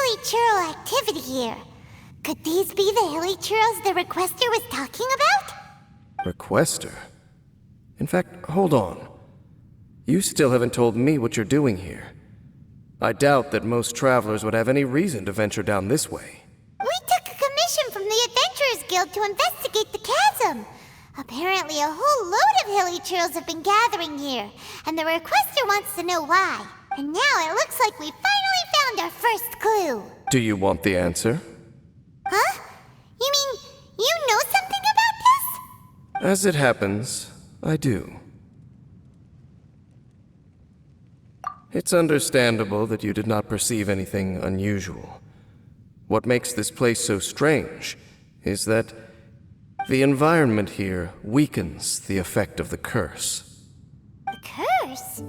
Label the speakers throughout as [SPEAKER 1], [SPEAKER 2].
[SPEAKER 1] hilly churro activity here. Could these be the hilly churros the requester was talking about?
[SPEAKER 2] Requester? In fact, hold on. You still haven't told me what you're doing here. I doubt that most travelers would have any reason to venture down this way.
[SPEAKER 1] We took a commission from the Adventurers Guild to investigate the chasm. Apparently a whole load of hilly churros have been gathering here, and the requester wants to know why. And now it looks like we finally found our first clue.
[SPEAKER 2] Do you want the answer?
[SPEAKER 1] Huh? You mean you know something about this?
[SPEAKER 2] As it happens, I do. It's understandable that you did not perceive anything unusual. What makes this place so strange is that the environment here weakens the effect of the curse.
[SPEAKER 1] The curse?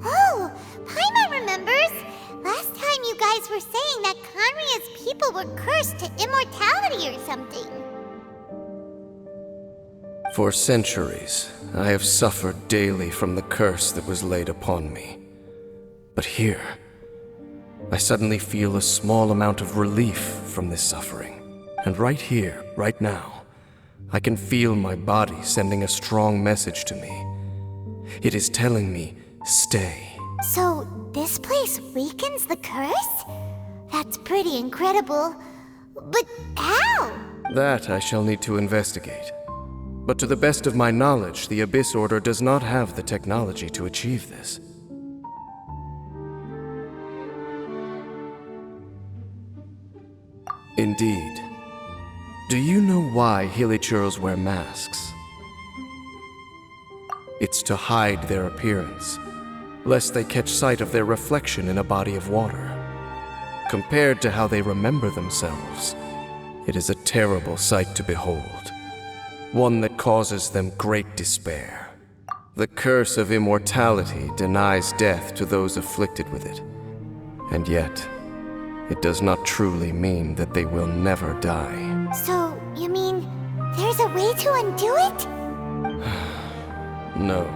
[SPEAKER 1] Oh, Paimon remembers! Last time you guys were saying that Conria's people were cursed to immortality or something.
[SPEAKER 2] For centuries, I have suffered daily from the curse that was laid upon me. But here, I suddenly feel a small amount of relief from this suffering. And right here, right now, I can feel my body sending a strong message to me. It is telling me, stay.
[SPEAKER 1] So, this place weakens the curse? That's pretty incredible. But how?
[SPEAKER 2] That I shall need to investigate. But to the best of my knowledge, the Abyss Order does not have the technology to achieve this. Indeed. Do you know why Hilichurls wear masks? It's to hide their appearance, lest they catch sight of their reflection in a body of water. Compared to how they remember themselves, it is a terrible sight to behold, one that causes them great despair. The curse of immortality denies death to those afflicted with it, and yet, it does not truly mean that they will never die.
[SPEAKER 1] So, you mean there's a way to undo it?
[SPEAKER 2] No.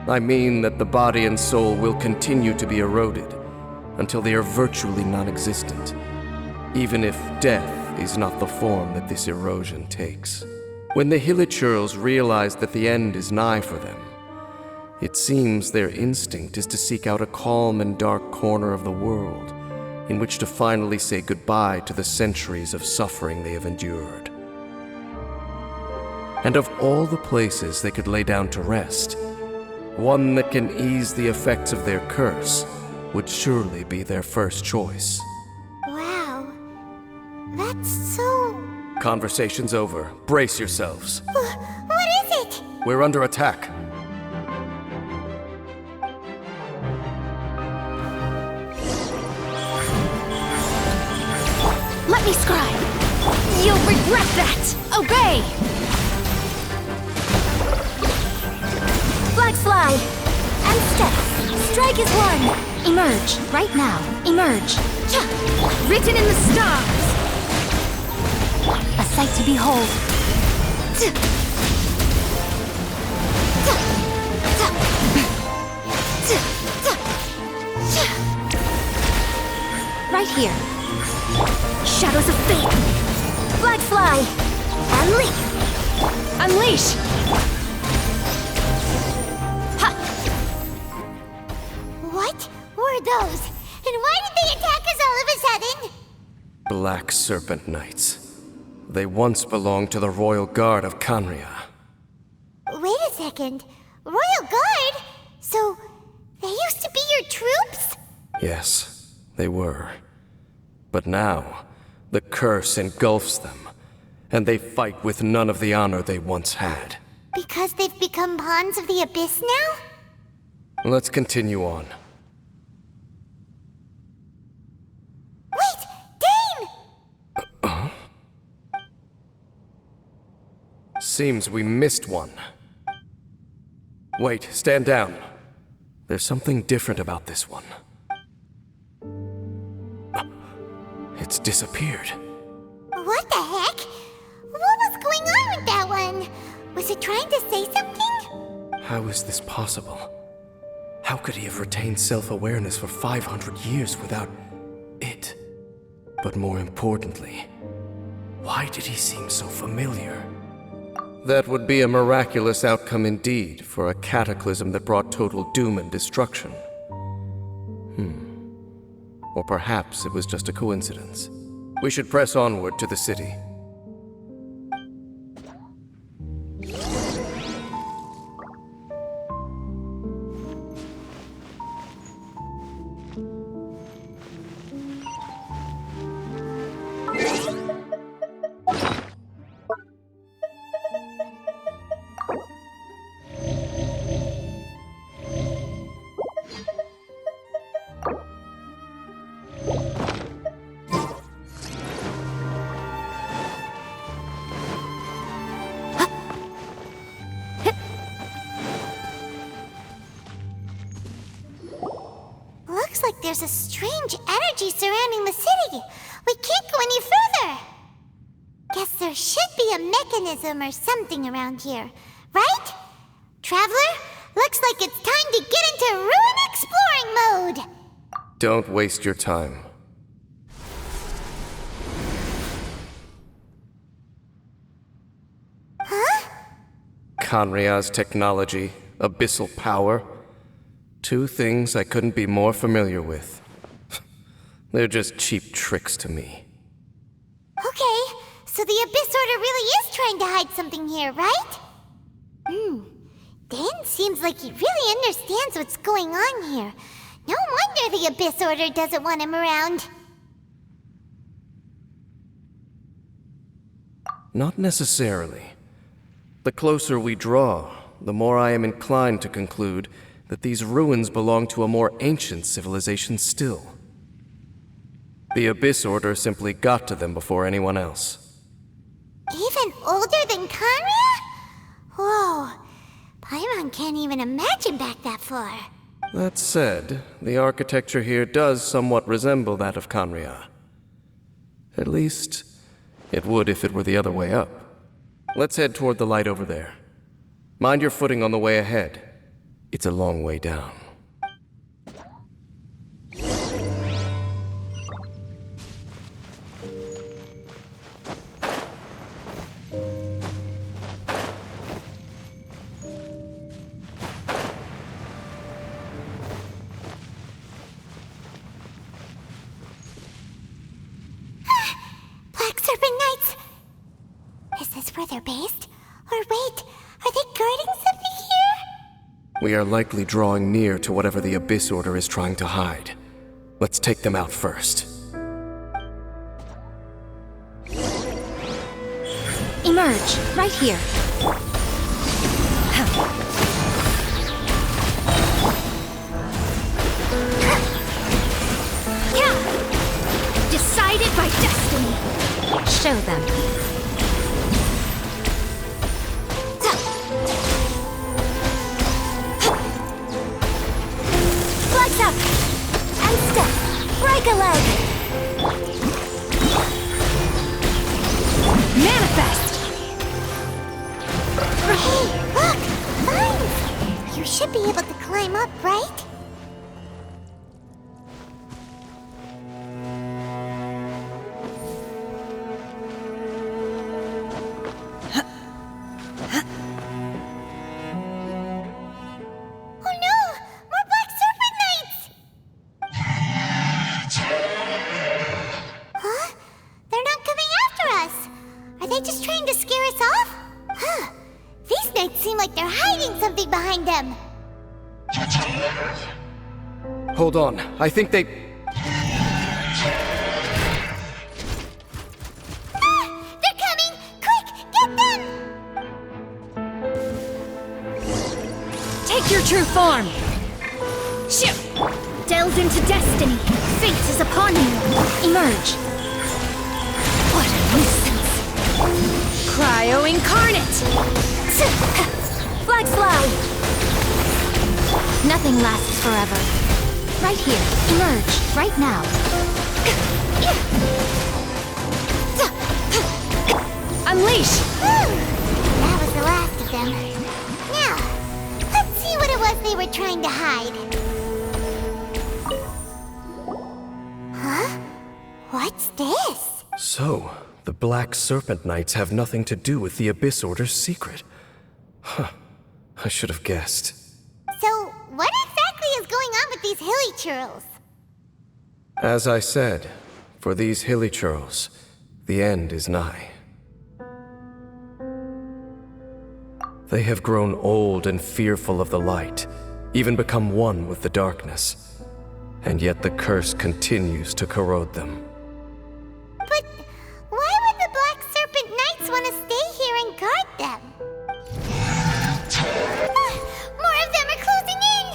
[SPEAKER 2] I mean that the body and soul will continue to be eroded until they are virtually non-existent, even if death is not the form that this erosion takes. When the Hilichurls realize that the end is nigh for them, it seems their instinct is to seek out a calm and dark corner of the world in which to finally say goodbye to the centuries of suffering they have endured. And of all the places they could lay down to rest, one that can ease the effects of their curse would surely be their first choice.
[SPEAKER 1] Wow. That's so...
[SPEAKER 2] Conversation's over. Brace yourselves.
[SPEAKER 1] What is it?
[SPEAKER 2] We're under attack.
[SPEAKER 3] Let me scribe! You'll regret that! Obey! Flag slide! And step! Strike is one! Emerge, right now. Emerge! Cha! Written in the stars! A sight to behold. Right here. Shadows of fate! Flag fly! And leap! Unleash! Ha!
[SPEAKER 1] What were those? And why did they attack us all of a sudden?
[SPEAKER 2] Black Serpent Knights. They once belonged to the Royal Guard of Canria.
[SPEAKER 1] Wait a second. Royal Guard? So, they used to be your troops?
[SPEAKER 2] Yes, they were. But now, the curse engulfs them, and they fight with none of the honor they once had.
[SPEAKER 1] Because they've become pawns of the Abyss now?
[SPEAKER 2] Let's continue on.
[SPEAKER 1] Wait! Dane!
[SPEAKER 2] Seems we missed one. Wait, stand down. There's something different about this one. It's disappeared.
[SPEAKER 1] What the heck? What was going on with that one? Was it trying to say something?
[SPEAKER 2] How is this possible? How could he have retained self-awareness for 500 years without it? But more importantly, why did he seem so familiar? That would be a miraculous outcome indeed for a cataclysm that brought total doom and destruction. Or perhaps it was just a coincidence. We should press onward to the city.
[SPEAKER 1] Looks like there's a strange energy surrounding the city. We can't go any further. Guess there should be a mechanism or something around here, right? Traveler, looks like it's time to get into ruin exploring mode.
[SPEAKER 2] Don't waste your time.
[SPEAKER 1] Huh?
[SPEAKER 2] Kanria's technology, abyssal power. Two things I couldn't be more familiar with. They're just cheap tricks to me.
[SPEAKER 1] Okay, so the Abyss Order really is trying to hide something here, right? Dan seems like he really understands what's going on here. No wonder the Abyss Order doesn't want him around.
[SPEAKER 2] Not necessarily. The closer we draw, the more I am inclined to conclude that these ruins belong to a more ancient civilization still. The Abyss Order simply got to them before anyone else.
[SPEAKER 1] Even older than Kanria? Whoa, Paimon can't even imagine back that far.
[SPEAKER 2] That said, the architecture here does somewhat resemble that of Kanria. At least, it would if it were the other way up. Let's head toward the light over there. Mind your footing on the way ahead. It's a long way down.
[SPEAKER 1] Black Serpent Knights! Is this where they're based? Or wait, are they guarding something here?
[SPEAKER 2] We are likely drawing near to whatever the Abyss Order is trying to hide. Let's take them out first.
[SPEAKER 3] Emerge, right here. Yeah! Decided by destiny. Show them. Flags up! And step! Break a leg! Manifest!
[SPEAKER 1] Hey, look! Vines! You should be able to climb up, right? Oh no! More Black Serpent Knights! Huh? They're not coming after us! Are they just trying to scare us off? Huh. These knights seem like they're hiding something behind them.
[SPEAKER 2] Hold on, I think they...
[SPEAKER 1] Ah! They're coming! Quick, get them!
[SPEAKER 3] Take your true form! Shoot! Delve into destiny! Fate is upon you! Emerge! What a nuisance! Cryo incarnate! Flags fly! Nothing lasts forever. Right here. Emerge. Right now. Unleash!
[SPEAKER 1] Whew. That was the last of them. Now, let's see what it was they were trying to hide. Huh? What? What's this?
[SPEAKER 2] So, the Black Serpent Knights have nothing to do with the Abyss Order's secret. Huh. I should have guessed.
[SPEAKER 1] So, what exactly is going on with these hilly churls?
[SPEAKER 2] As I said, for these hilly churls, the end is nigh. They have grown old and fearful of the light, even become one with the darkness. And yet the curse continues to corrode them.
[SPEAKER 1] But why would the Black Serpent Knights want to stay here and guard them? More of them are closing in!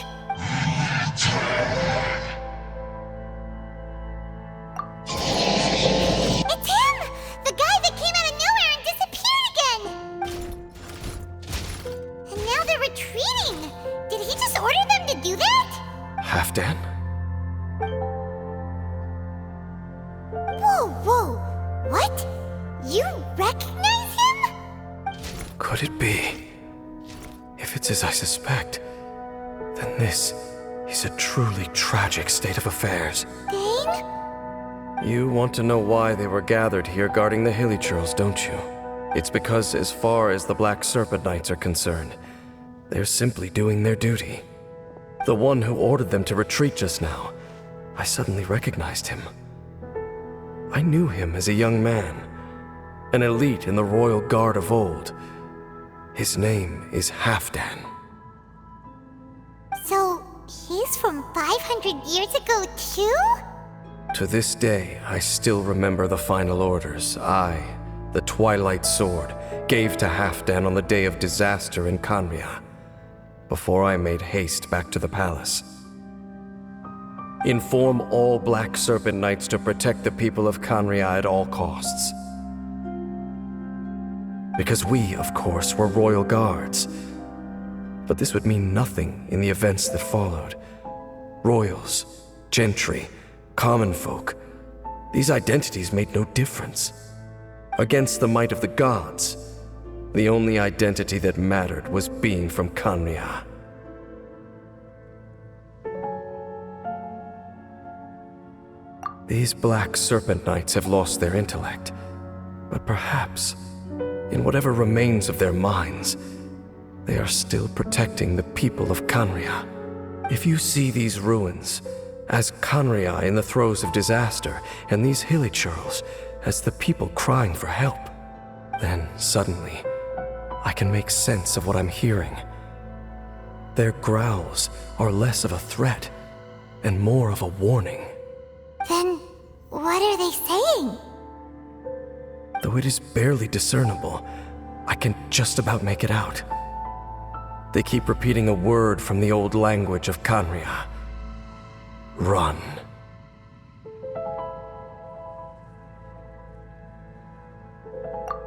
[SPEAKER 1] It's him! The guy that came out of nowhere and disappeared again! And now they're retreating! Did he just order them to do that?
[SPEAKER 2] Halfdan?
[SPEAKER 1] Whoa! What? You recognize him?
[SPEAKER 2] Could it be? If it's as I suspect, then this is a truly tragic state of affairs.
[SPEAKER 1] Dane?
[SPEAKER 2] You want to know why they were gathered here guarding the hilly churls, don't you? It's because as far as the Black Serpent Knights are concerned, they're simply doing their duty. The one who ordered them to retreat just now, I suddenly recognized him. I knew him as a young man, an elite in the royal guard of old. His name is Halfdan.
[SPEAKER 1] So, he's from 500 years ago too?
[SPEAKER 2] To this day, I still remember the final orders I, the Twilight Sword, gave to Halfdan on the day of disaster in Khaenri'ah, before I made haste back to the palace. Inform all Black Serpent Knights to protect the people of Khaenri'ah at all costs. Because we, of course, were royal guards. But this would mean nothing in the events that followed. Royals, gentry, common folk, these identities made no difference. Against the might of the gods, the only identity that mattered was being from Khaenri'ah. These Black Serpent Knights have lost their intellect, but perhaps, in whatever remains of their minds, they are still protecting the people of Khaenri'ah. If you see these ruins as Khaenri'ah in the throes of disaster, and these hilly churls as the people crying for help, then suddenly I can make sense of what I'm hearing. Their growls are less of a threat and more of a warning.
[SPEAKER 1] Then, what are they saying?
[SPEAKER 2] Though it is barely discernible, I can just about make it out. They keep repeating a word from the old language of Khaenri'ah. Run.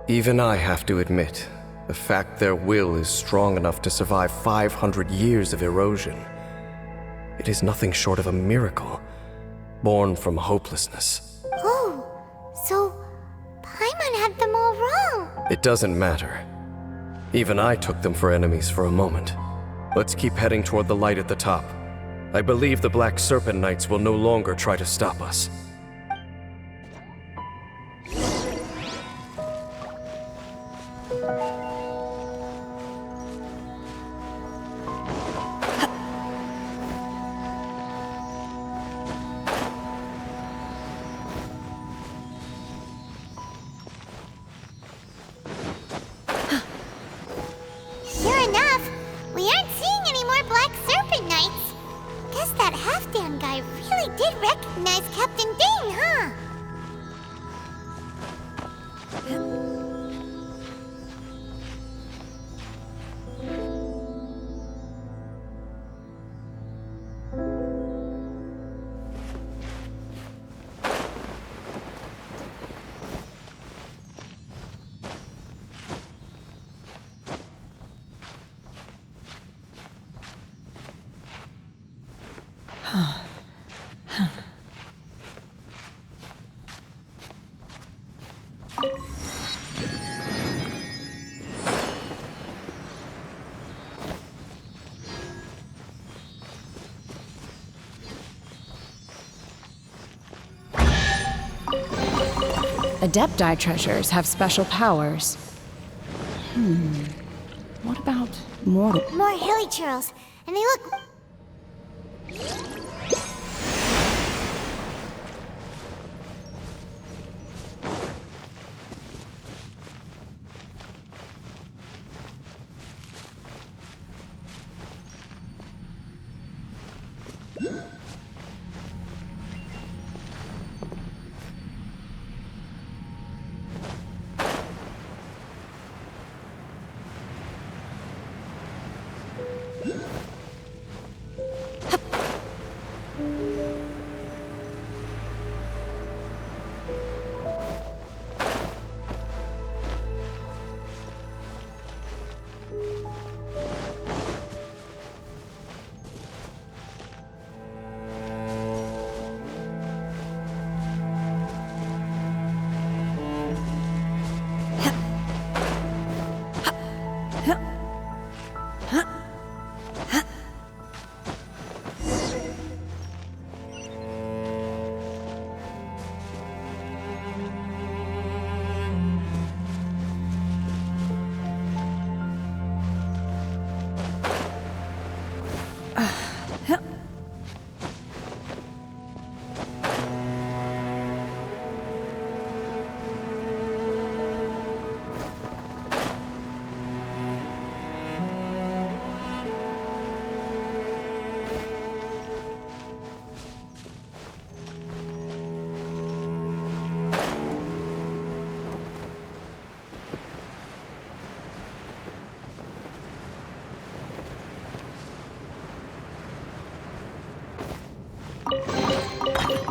[SPEAKER 2] Even I have to admit, the fact their will is strong enough to survive 500 years of erosion, it is nothing short of a miracle, born from hopelessness.
[SPEAKER 1] Oh, so Paimon had them all wrong.
[SPEAKER 2] It doesn't matter. Even I took them for enemies for a moment. Let's keep heading toward the light at the top. I believe the Black Serpent Knights will no longer try to stop us.
[SPEAKER 1] Sure enough, we aren't seeing any more Black Serpent Knights. Guess that Halfdan guy really did recognize Captain Dane, huh?
[SPEAKER 4] Adepti treasures have special powers. What about mortal?
[SPEAKER 1] More hilly churls, and they look...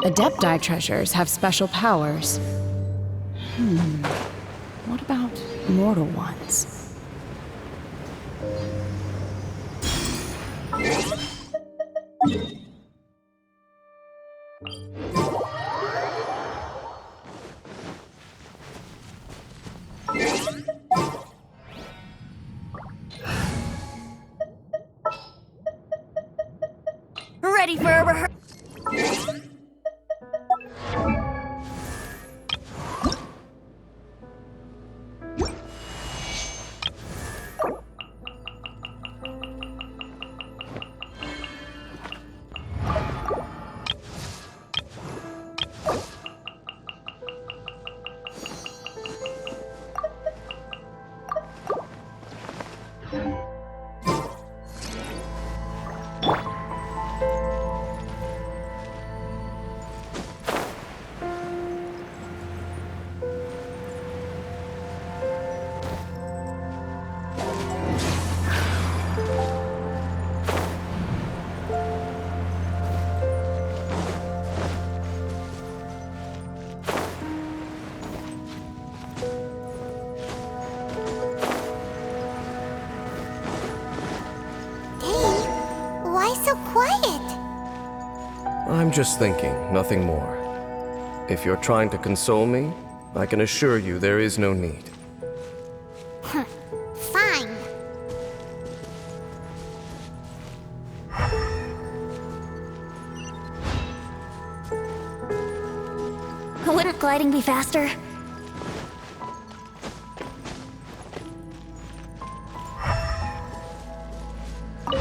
[SPEAKER 4] Adepti treasures have special powers. What about mortal ones?
[SPEAKER 3] Ready for a rehearsal?
[SPEAKER 1] Why so quiet?
[SPEAKER 2] I'm just thinking, nothing more. If you're trying to console me, I can assure you there is no need.
[SPEAKER 1] Fine.
[SPEAKER 3] Wouldn't gliding be faster?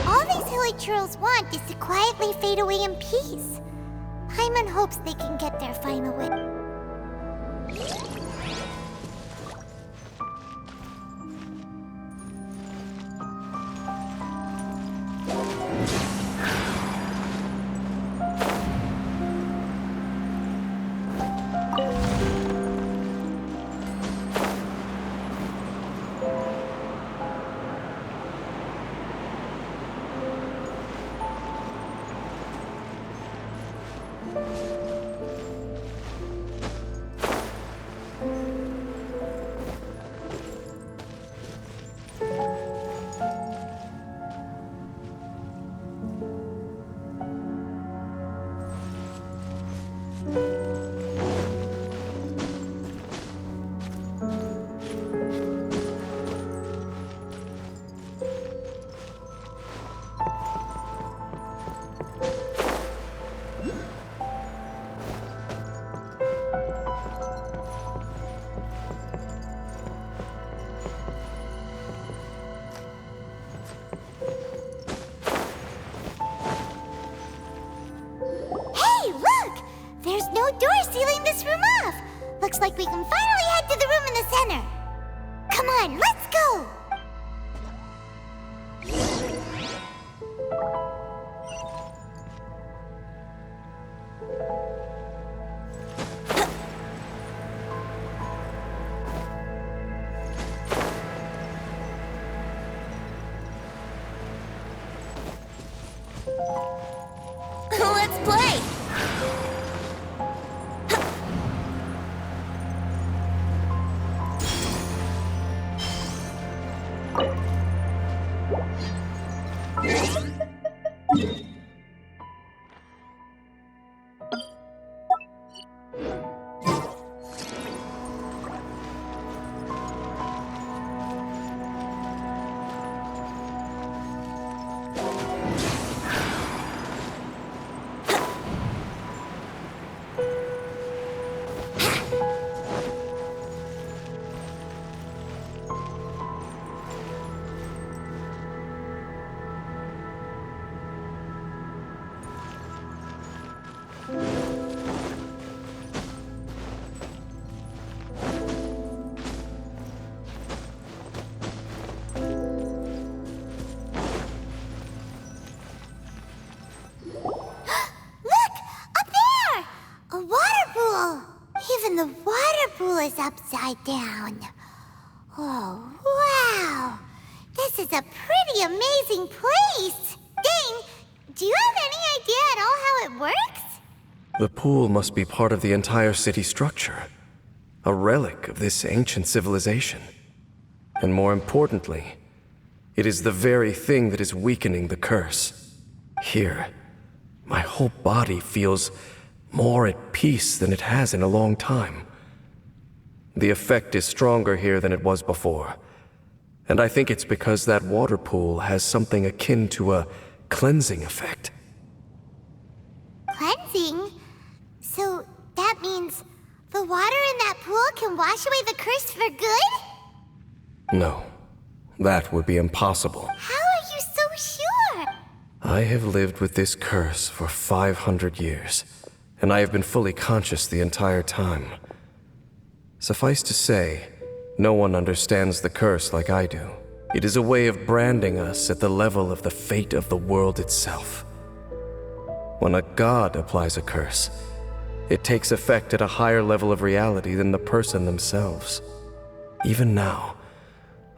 [SPEAKER 1] All these hilly churls want is to quietly fade away in peace. Hyman hopes they can get their final wish. door sealing this room off. Looks like we can finally head to the room in the center. Come on, let's go!
[SPEAKER 3] Let's play!
[SPEAKER 1] Even the water pool is upside down. Oh, wow! This is a pretty amazing place! Dane, do you have any idea at all how it works?
[SPEAKER 2] The pool must be part of the entire city structure. A relic of this ancient civilization. And more importantly, it is the very thing that is weakening the curse. Here, my whole body feels more at peace than it has in a long time. The effect is stronger here than it was before. And I think it's because that water pool has something akin to a cleansing effect.
[SPEAKER 1] Cleansing? So that means the water in that pool can wash away the curse for good?
[SPEAKER 2] No, that would be impossible.
[SPEAKER 1] How are you so sure?
[SPEAKER 2] I have lived with this curse for 500 years, and I have been fully conscious the entire time. Suffice to say, no one understands the curse like I do. It is a way of branding us at the level of the fate of the world itself. When a god applies a curse, it takes effect at a higher level of reality than the person themselves. Even now,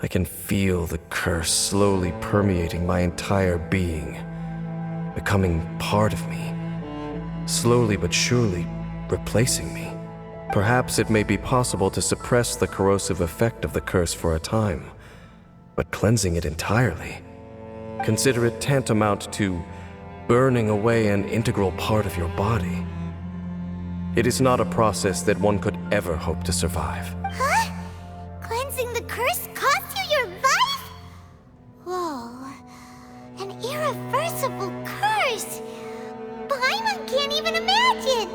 [SPEAKER 2] I can feel the curse slowly permeating my entire being, becoming part of me, slowly but surely replacing me. Perhaps it may be possible to suppress the corrosive effect of the curse for a time, but cleansing it entirely, consider it tantamount to burning away an integral part of your body. It is not a process that one could ever hope to survive.
[SPEAKER 1] Huh? Cleansing the curse cost you your life? Whoa. An irreversible curse. Paimon can't even imagine.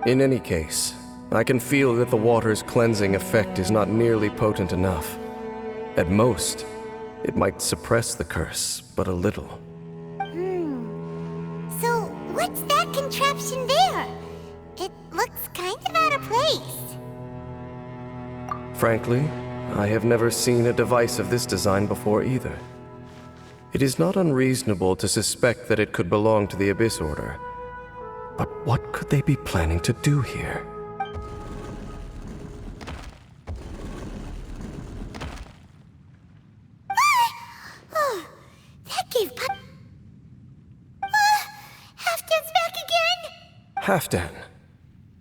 [SPEAKER 2] In any case, I can feel that the water's cleansing effect is not nearly potent enough. At most, it might suppress the curse, but a little.
[SPEAKER 1] So, what's that contraption there? It looks kind of out of place.
[SPEAKER 2] Frankly, I have never seen a device of this design before either. It is not unreasonable to suspect that it could belong to the Abyss Order. But what could they be planning to do here?
[SPEAKER 1] That gave Halfdan's back again!
[SPEAKER 2] Halfdan,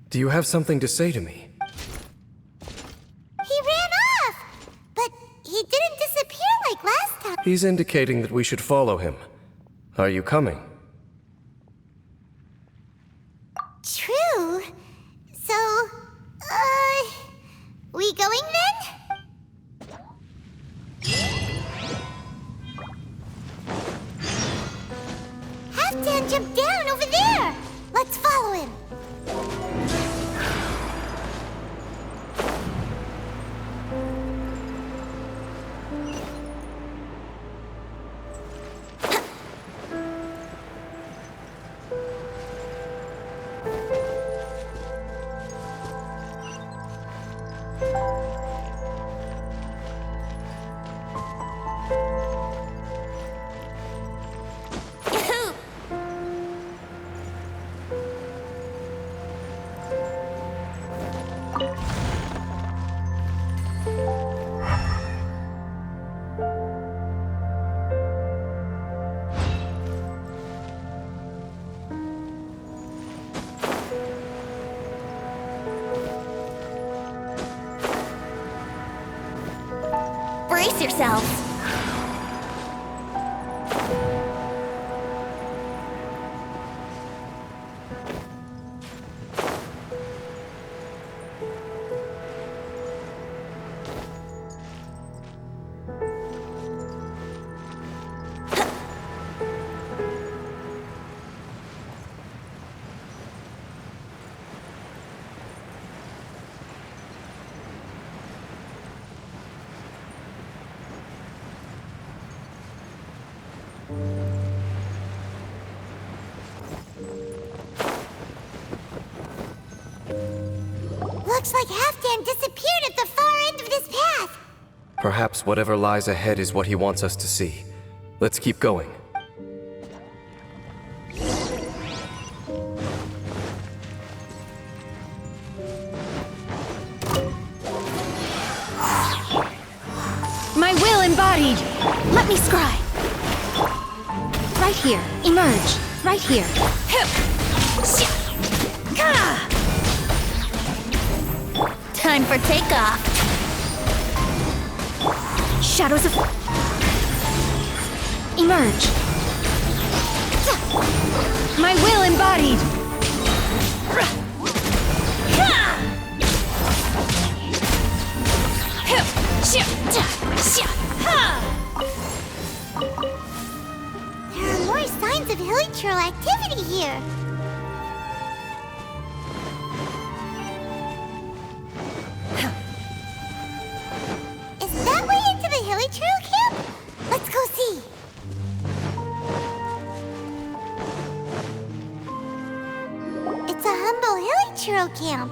[SPEAKER 2] do you have something to say to me?
[SPEAKER 1] He ran off! But he didn't disappear like last time.
[SPEAKER 2] He's indicating that we should follow him. Are you coming?
[SPEAKER 1] True. So, we going then? Halfdan jumped down over there! Let's follow him!
[SPEAKER 3] Brace yourselves!
[SPEAKER 1] Looks like Halfdan disappeared at the far end of this path.
[SPEAKER 2] Perhaps whatever lies ahead is what he wants us to see. Let's keep going.
[SPEAKER 3] My will embodied! Let me scry! Right here. Emerge. Right here. Time for takeoff! Shadows of... Emerge. My will embodied!
[SPEAKER 1] There are more signs of hilichurl activity here. Is that way into the hilichurl camp? Let's go see. It's a humble hilichurl camp.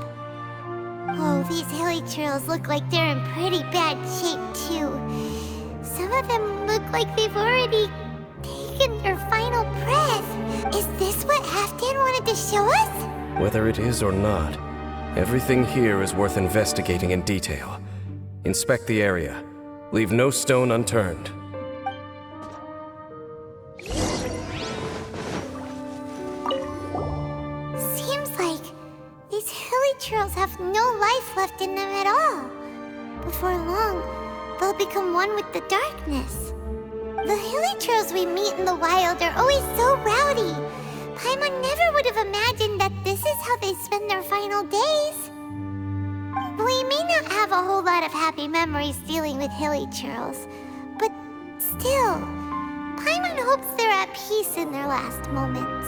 [SPEAKER 1] Oh, these hilichurls look like they're in pretty bad shape, too. Some of them look like they've already taken their final breath. Is this what Halfdan wanted to show us?
[SPEAKER 2] Whether it is or not, everything here is worth investigating in detail. Inspect the area. Leave no stone unturned.
[SPEAKER 1] Seems like these hilichurls have no life left in them at all. Before long, they'll become one with the darkness. The hilichurls we meet in the wild are always so rowdy. Paimon never would have imagined that this is how they spend their final days. We may not have a whole lot of happy memories dealing with hilichurls, but still, Paimon hopes they're at peace in their last moments.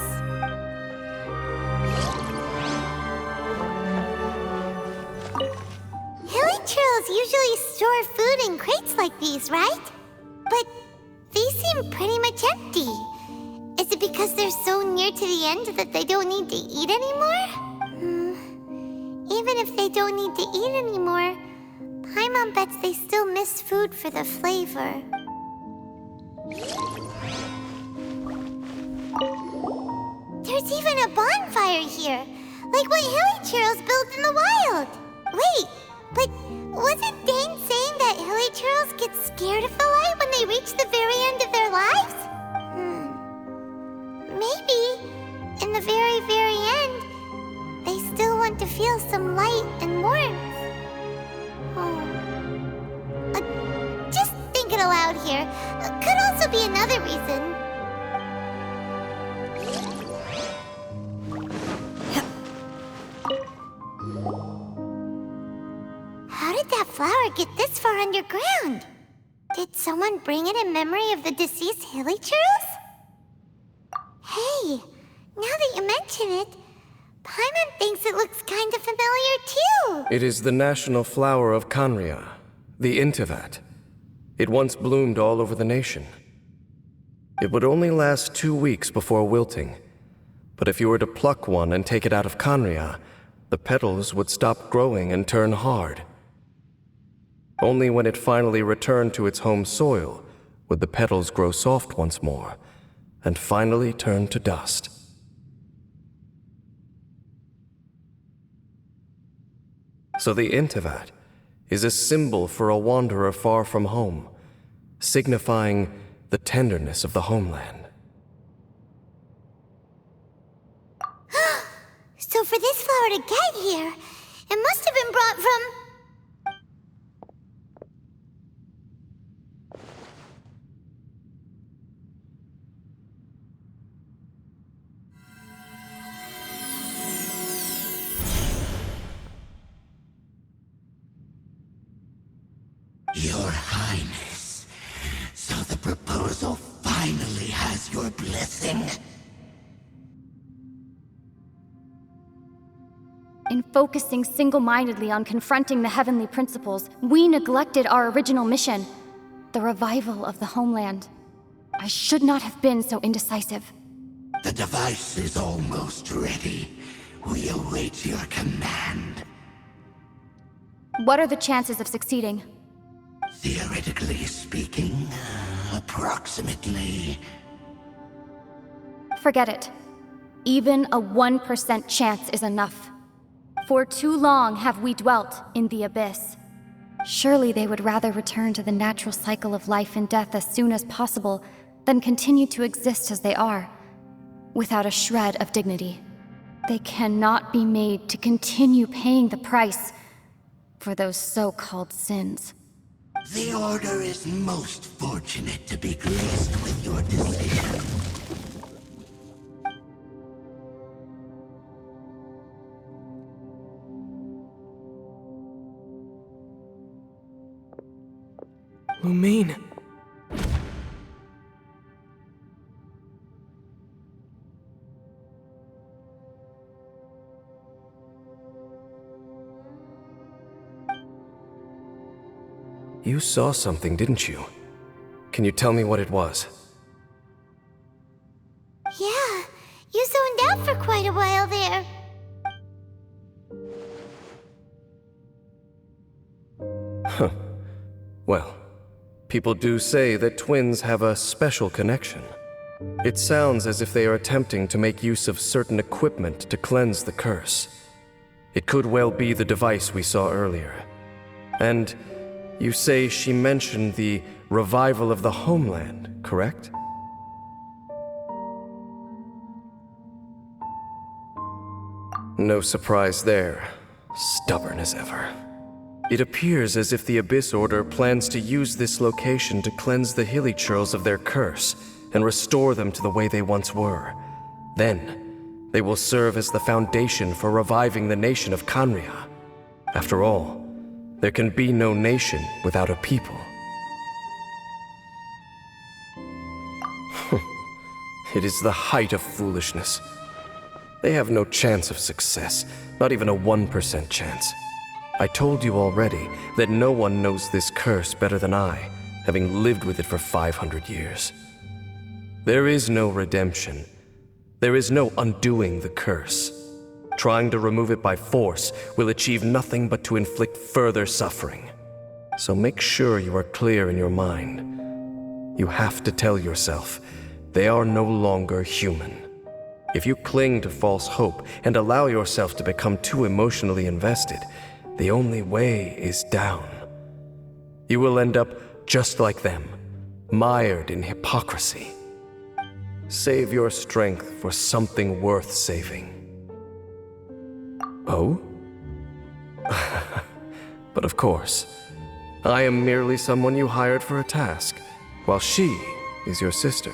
[SPEAKER 1] Hilichurls usually store food in crates like these, right? But these seem pretty much empty. Is it because they're so near to the end that they don't need to eat anymore? Even if they don't need to eat anymore, Paimon bets they still miss food for the flavor. There's even a bonfire here, like what hilichurls build in the wild. Wait, but wasn't Dane saying that hilichurls get scared of the light when they reach the very end of their lives? Maybe, in the very, very end, they still want to feel some light and warmth. Just thinking aloud here. Could also be another reason. How did that flower get this far underground? Did someone bring it in memory of the deceased hilichurls? Hey, now that you mention it, Paimon thinks it looks kind of familiar too.
[SPEAKER 2] It is the national flower of Kanria, the Intivat. It once bloomed all over the nation. It would only last 2 weeks before wilting. But if you were to pluck one and take it out of Kanria, the petals would stop growing and turn hard. Only when it finally returned to its home soil would the petals grow soft once more, and finally turn to dust. So the Intivat is a symbol for a wanderer far from home, signifying the tenderness of the homeland.
[SPEAKER 1] So for this flower to get here, it must have been brought from...
[SPEAKER 5] Your Highness, so the proposal finally has your blessing?
[SPEAKER 3] In focusing single-mindedly on confronting the heavenly principles, we neglected our original mission, the revival of the homeland. I should not have been so indecisive.
[SPEAKER 5] The device is almost ready. We await your command.
[SPEAKER 3] What are the chances of succeeding?
[SPEAKER 5] Theoretically speaking, approximately.
[SPEAKER 3] Forget it. Even a 1% chance is enough. For too long have we dwelt in the abyss. Surely they would rather return to the natural cycle of life and death as soon as possible than continue to exist as they are, without a shred of dignity. They cannot be made to continue paying the price for those so-called sins.
[SPEAKER 5] The Order is most fortunate to be graced with your decision.
[SPEAKER 2] Lumine. You saw something, didn't you? Can you tell me what it was?
[SPEAKER 1] Yeah, you zoned out for quite a while there.
[SPEAKER 2] Huh. Well, people do say that twins have a special connection. It sounds as if they are attempting to make use of certain equipment to cleanse the curse. It could well be the device we saw earlier. And you say she mentioned the revival of the homeland, correct? No surprise there. Stubborn as ever. It appears as if the Abyss Order plans to use this location to cleanse the Hilichurls of their curse and restore them to the way they once were. Then, they will serve as the foundation for reviving the nation of Khaenri'ah. After all, there can be no nation without a people. It is the height of foolishness. They have no chance of success, not even a 1% chance. I told you already that no one knows this curse better than I, having lived with it for 500 years. There is no redemption. There is no undoing the curse. Trying to remove it by force will achieve nothing but to inflict further suffering. So make sure you are clear in your mind. You have to tell yourself, they are no longer human. If you cling to false hope and allow yourself to become too emotionally invested, the only way is down. You will end up just like them, mired in hypocrisy. Save your strength for something worth saving. Oh? But of course, I am merely someone you hired for a task, while she is your sister.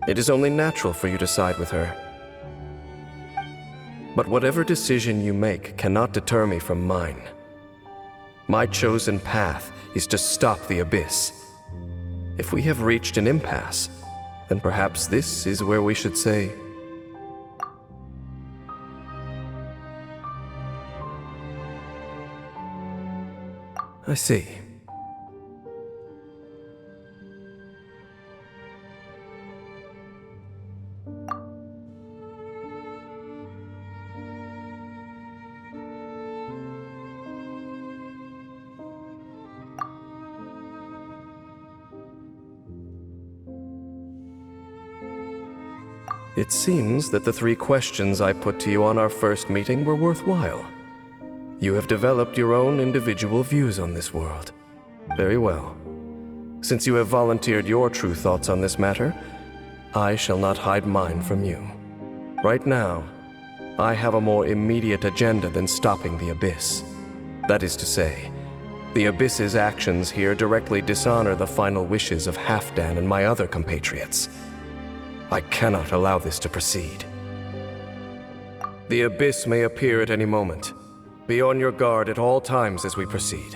[SPEAKER 2] It is only natural for you to side with her. But whatever decision you make cannot deter me from mine. My chosen path is to stop the Abyss. If we have reached an impasse, then perhaps this is where we should say, I see. It seems that the 3 questions I put to you on our first meeting were worthwhile. You have developed your own individual views on this world. Very well. Since you have volunteered your true thoughts on this matter, I shall not hide mine from you. Right now, I have a more immediate agenda than stopping the Abyss. That is to say, the Abyss's actions here directly dishonor the final wishes of Halfdan and my other compatriots. I cannot allow this to proceed. The Abyss may appear at any moment. Be on your guard at all times as we proceed.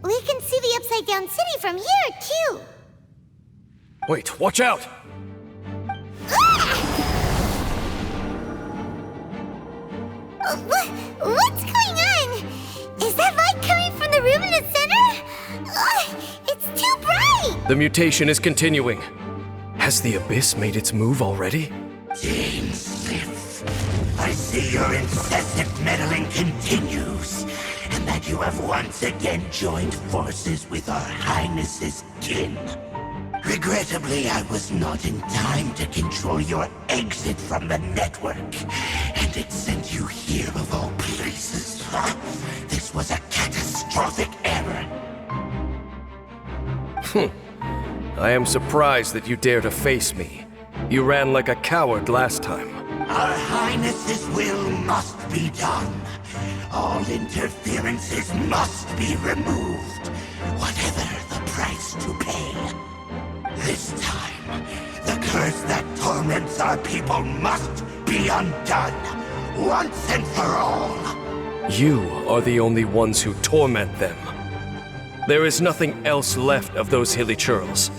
[SPEAKER 1] We can see the Upside Down City from here, too.
[SPEAKER 2] Wait, watch out!
[SPEAKER 1] What's going on? Is that light coming from the room in the center? It's too bright!
[SPEAKER 2] The mutation is continuing. Has the Abyss made its move already?
[SPEAKER 5] Gainsliff, I see your incessant meddling continues, and that you have once again joined forces with our Highness's kin. Regrettably, I was not in time to control your exit from the network, and it sent you here of all places. This was a catastrophic error.
[SPEAKER 2] I am surprised that you dare to face me. You ran like a coward last time.
[SPEAKER 5] Our Highness's will must be done. All interferences must be removed, whatever the price to pay. This time, the curse that torments our people must be undone, once and for all.
[SPEAKER 2] You are the only ones who torment them. There is nothing else left of those hilly churls.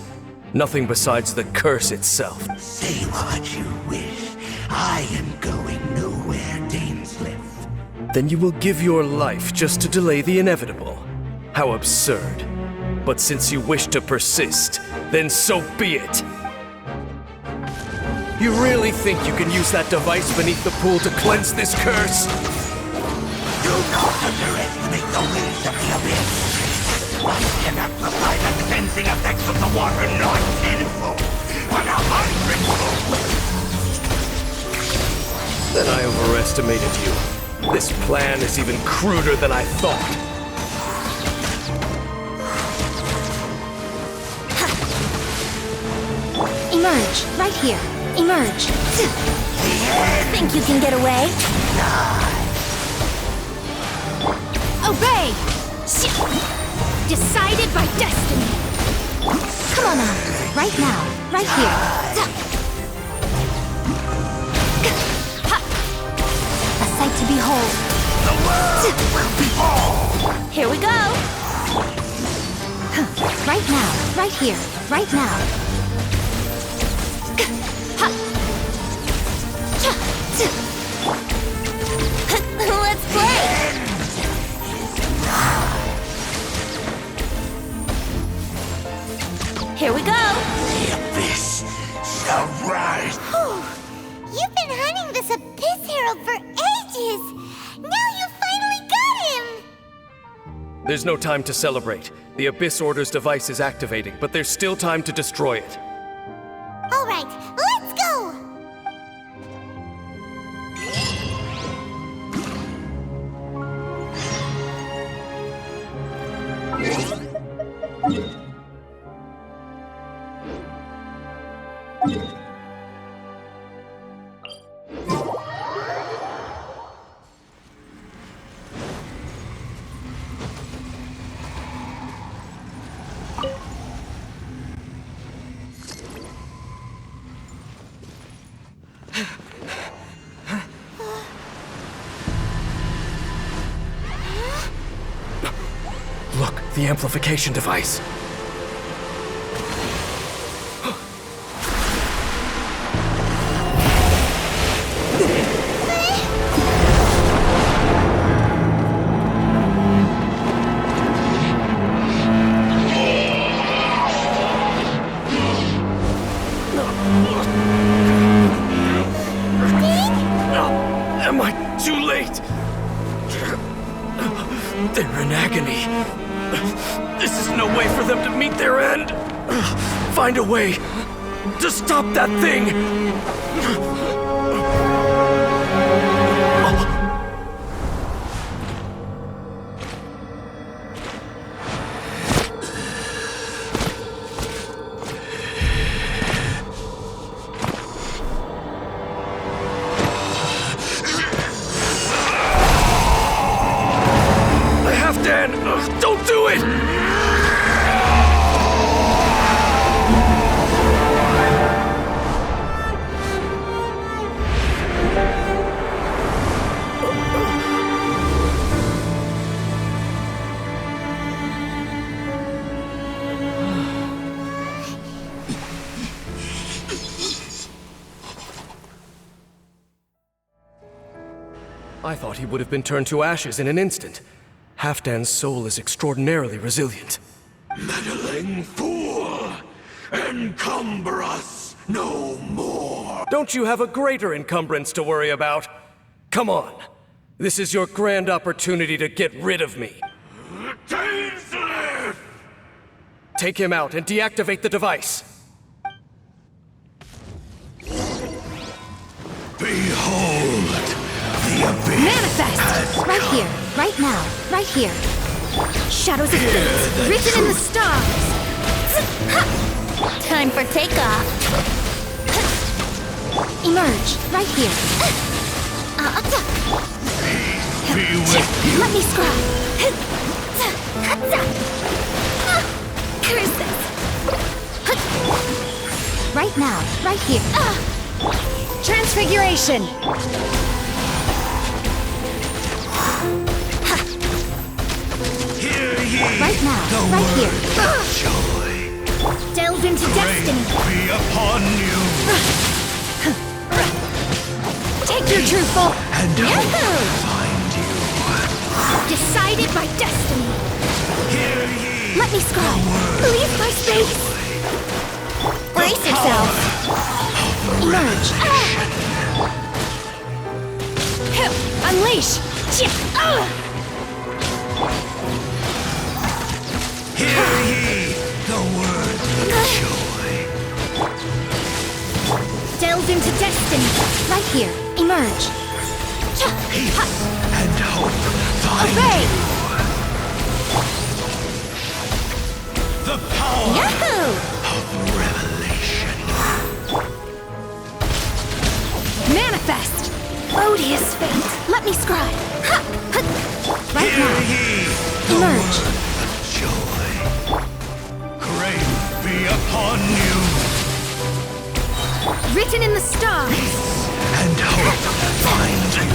[SPEAKER 2] Nothing besides the curse itself.
[SPEAKER 5] Say what you wish. I am going nowhere, Gainsliff.
[SPEAKER 2] Then you will give your life just to delay the inevitable. How absurd. But since you wish to persist, then so be it. You really think you can use that device beneath the pool to cleanse this curse?
[SPEAKER 5] Do not underestimate the ways of the Abyss. One cannot apply the cleansing effects of the water not tenfold, but 100-fold.
[SPEAKER 2] Then I overestimated you. This plan is even cruder than I thought.
[SPEAKER 3] Emerge, right here. Emerge. Think you can get away? Obey! Decided by destiny. Come on out. Right now. Right here. A sight to behold.
[SPEAKER 5] The world will behold.
[SPEAKER 3] Here we go. Right now. Right here. Right now. Let's play! Here we go!
[SPEAKER 5] The Abyss shall rise.
[SPEAKER 1] You've been hunting this Abyss Herald for ages! Now you finally got him!
[SPEAKER 2] There's no time to celebrate. The Abyss Order's device is activating, but there's still time to destroy it.
[SPEAKER 1] Alright, let's go!
[SPEAKER 2] Look, the amplification device. They're in agony. This is no way for them to meet their end. Find a way to stop that thing! Dan, don't do it! I thought he would have been turned to ashes in an instant. Halfdan's soul is extraordinarily resilient.
[SPEAKER 5] Meddling fool! Encumber us no more!
[SPEAKER 2] Don't you have a greater encumbrance to worry about? Come on. This is your grand opportunity to get rid of me.
[SPEAKER 5] Dainsleif!
[SPEAKER 2] Take him out and deactivate the device.
[SPEAKER 5] Behold! The abyss!
[SPEAKER 3] Manifest! Right here, right now, right here. Shadows of fate, written in the stars.
[SPEAKER 1] Time for takeoff.
[SPEAKER 3] Emerge, right here.
[SPEAKER 5] Be with you!
[SPEAKER 3] Let me scribe. Curse this. Right now, right here. Transfiguration.
[SPEAKER 5] Hear ye
[SPEAKER 3] Right now,
[SPEAKER 5] the
[SPEAKER 3] right
[SPEAKER 5] word
[SPEAKER 3] here.
[SPEAKER 5] of joy!
[SPEAKER 3] Delve into destiny.
[SPEAKER 5] Grace be upon you!
[SPEAKER 3] Take your truthful.
[SPEAKER 5] And hope find you!
[SPEAKER 3] Decided by destiny.
[SPEAKER 5] Hear ye
[SPEAKER 3] Let me scribe. Leave my space. Brace yourself. Emerge. Unleash.
[SPEAKER 5] Hear ye the word of joy!
[SPEAKER 3] Delve into destiny. Right here. Emerge.
[SPEAKER 5] Peace and hope find
[SPEAKER 3] Obey.
[SPEAKER 5] you! The power
[SPEAKER 3] Yahoo!
[SPEAKER 5] of revelation!
[SPEAKER 3] Manifest. Odious fate. Let me scribe. Right
[SPEAKER 5] Hear
[SPEAKER 3] now.
[SPEAKER 5] ye the
[SPEAKER 3] Emerge.
[SPEAKER 5] word of joy! Grace be upon you!
[SPEAKER 3] Written in the stars.
[SPEAKER 5] And hope find you!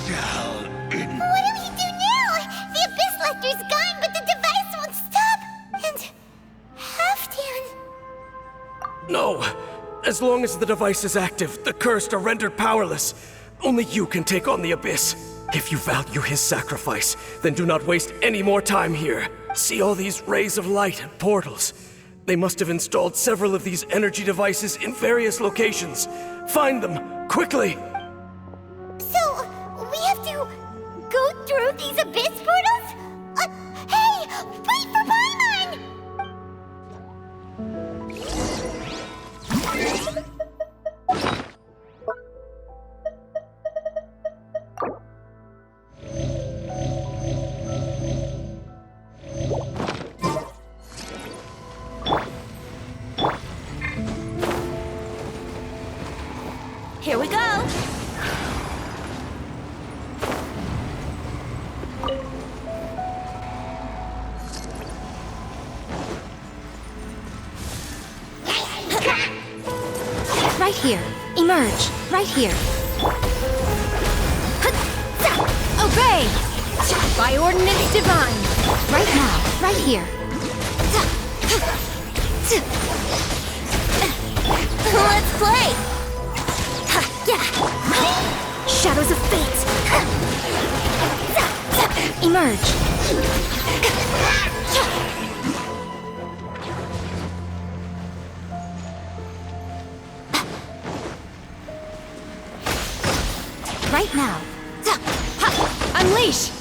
[SPEAKER 5] Shall in
[SPEAKER 1] What do we do now? The Abyss Lecter's gone, but the device won't stop. And Halfdan.
[SPEAKER 2] No! As long as the device is active, the cursed are rendered powerless. Only you can take on the Abyss. If you value his sacrifice, then do not waste any more time here. See all these rays of light and portals? They must have installed several of these energy devices in various locations. Find them, quickly!
[SPEAKER 1] So, we have to go through these Abyss portals? Hey! Wait for Paimon! Here we go!
[SPEAKER 3] Right here. Emerge. Right here. Obey! By ordinance divine. Right now. Right here.
[SPEAKER 1] Let's play!
[SPEAKER 3] Shadows of fate. Emerge. Right now. Unleash.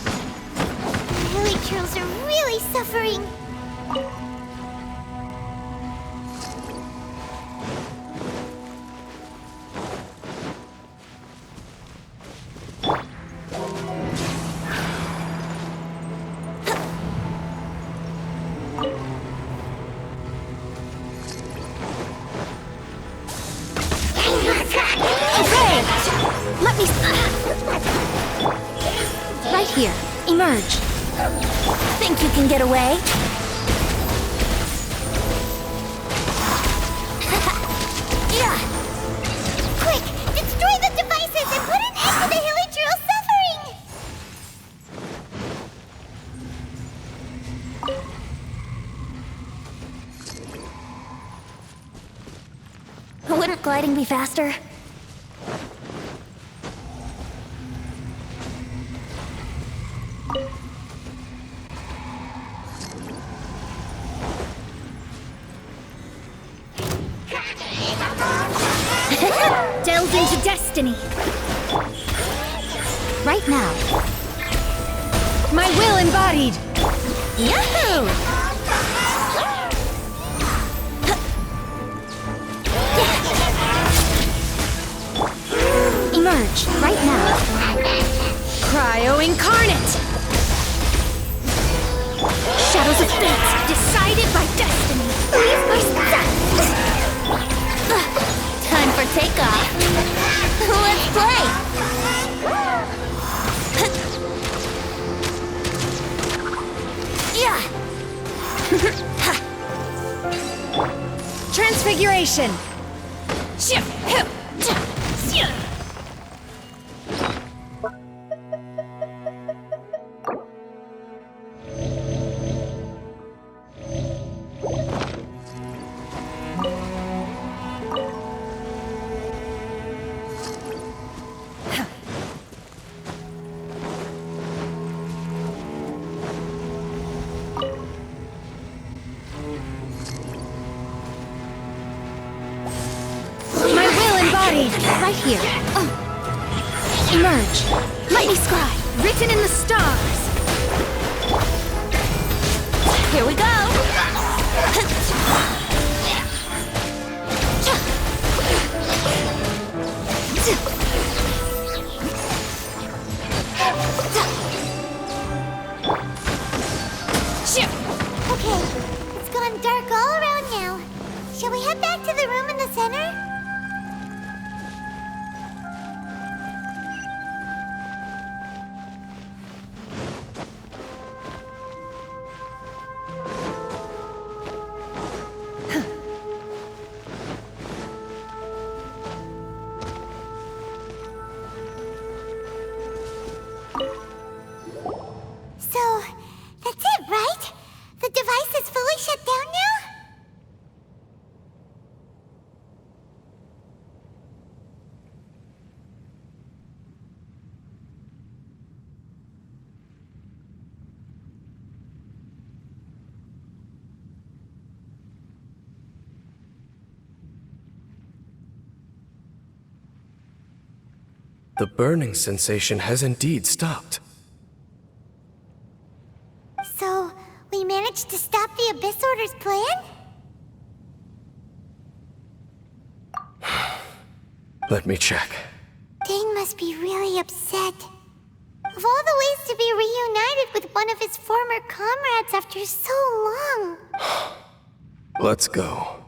[SPEAKER 1] hilichurls are really suffering.
[SPEAKER 3] Let me... Right here. Emerge. Think you can get away?
[SPEAKER 1] Yeah. Quick, destroy the devices and put an end to the hilichurl suffering!
[SPEAKER 3] Wouldn't gliding be faster? Delve into destiny. Right now.
[SPEAKER 4] My will embodied!
[SPEAKER 3] Yahoo! Emerge right now.
[SPEAKER 4] Cryo incarnate!
[SPEAKER 3] Shadows of fate, decided by destiny. Leave my step. Time for takeoff. Let's play. Yeah.
[SPEAKER 4] Transfiguration! My will embodied!
[SPEAKER 3] Right here. Emerge. Let me scry. Written in the stars. Here we go.
[SPEAKER 1] Okay, it's gone dark all around now. Shall we head back to the room in the center? So, that's it, right? The device is fully shut down now?
[SPEAKER 2] The burning sensation has indeed stopped.
[SPEAKER 1] So, we managed to stop the Abyss Order's plan?
[SPEAKER 2] Let me check.
[SPEAKER 1] Dane must be really upset. Of all the ways to be reunited with one of his former comrades after so long.
[SPEAKER 2] Let's go.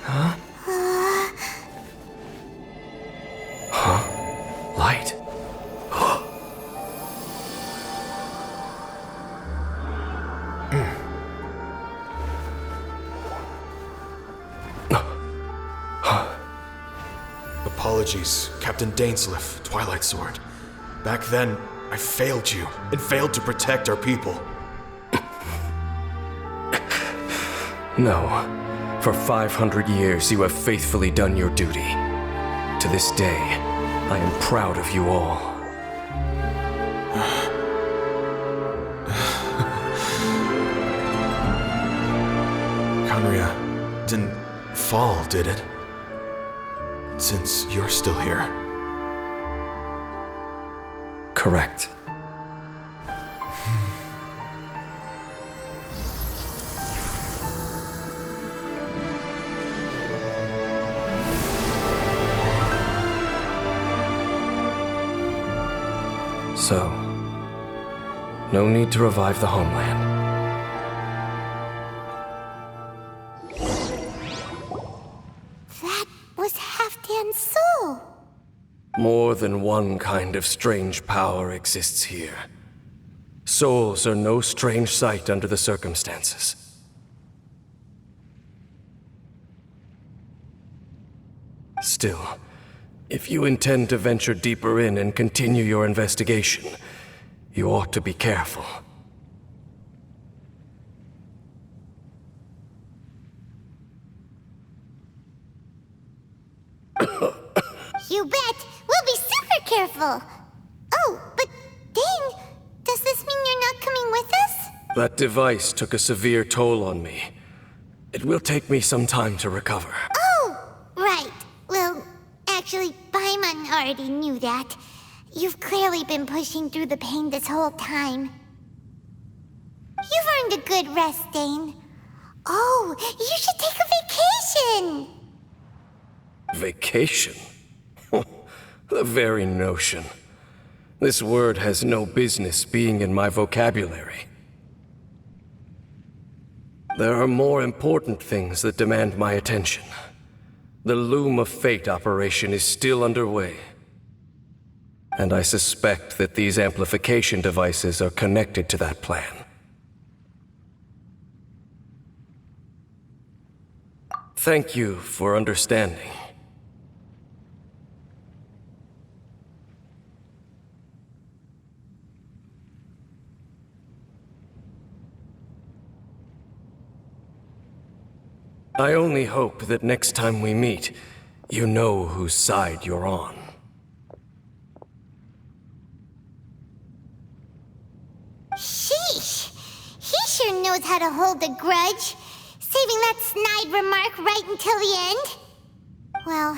[SPEAKER 2] Huh? Huh? Light?
[SPEAKER 6] Apologies, Captain Dainsleif, Twilight Sword. Back then, I failed you, and failed to protect our people.
[SPEAKER 2] No. For 500 years, you have faithfully done your duty. To this day, I am proud of you all.
[SPEAKER 6] Conria didn't fall, did it? Since you're still here.
[SPEAKER 2] Correct. So, no need to revive the homeland.
[SPEAKER 1] That was Halfdan's soul.
[SPEAKER 2] More than one kind of strange power exists here. Souls are no strange sight under the circumstances. Still, if you intend to venture deeper in and continue your investigation, you ought to be careful.
[SPEAKER 1] You bet. We'll be super careful. Oh, but Dane, does this mean you're not coming with us?
[SPEAKER 2] That device took a severe toll on me. It will take me some time to recover.
[SPEAKER 1] Oh, right. Well, actually, Paimon already knew that. You've clearly been pushing through the pain this whole time. You've earned a good rest, Dane. Oh, you should take a vacation!
[SPEAKER 2] Vacation? The very notion. This word has no business being in my vocabulary. There are more important things that demand my attention. The Loom of Fate operation is still underway. And I suspect that these amplification devices are connected to that plan. Thank you for understanding. I only hope that next time we meet, you know whose side you're on.
[SPEAKER 1] Sheesh! He sure knows how to hold a grudge, saving that snide remark right until the end. Well,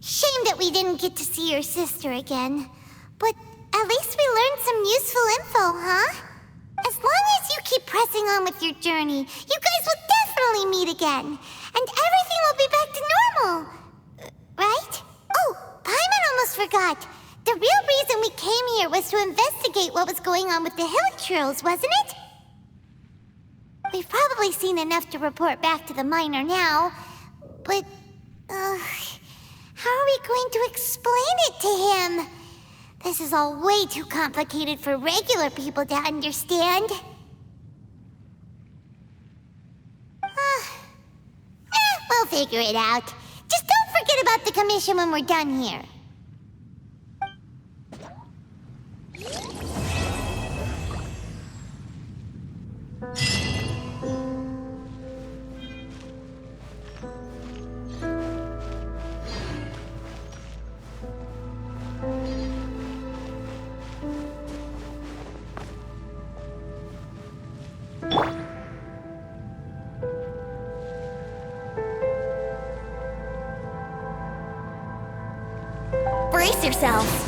[SPEAKER 1] shame that we didn't get to see your sister again. But at least we learned some useful info, huh? As long as you keep pressing on with your journey, you guys will definitely meet again. And everything will be back to normal. Right? Oh, Paimon almost forgot. The real reason we came here was to investigate what was going on with the Hilichurls, wasn't it? We've probably seen enough to report back to the miner now. But, how are we going to explain it to him? This is all way too complicated for regular people to understand. We'll figure it out. Just don't forget about the commission when we're done here. Brace yourselves.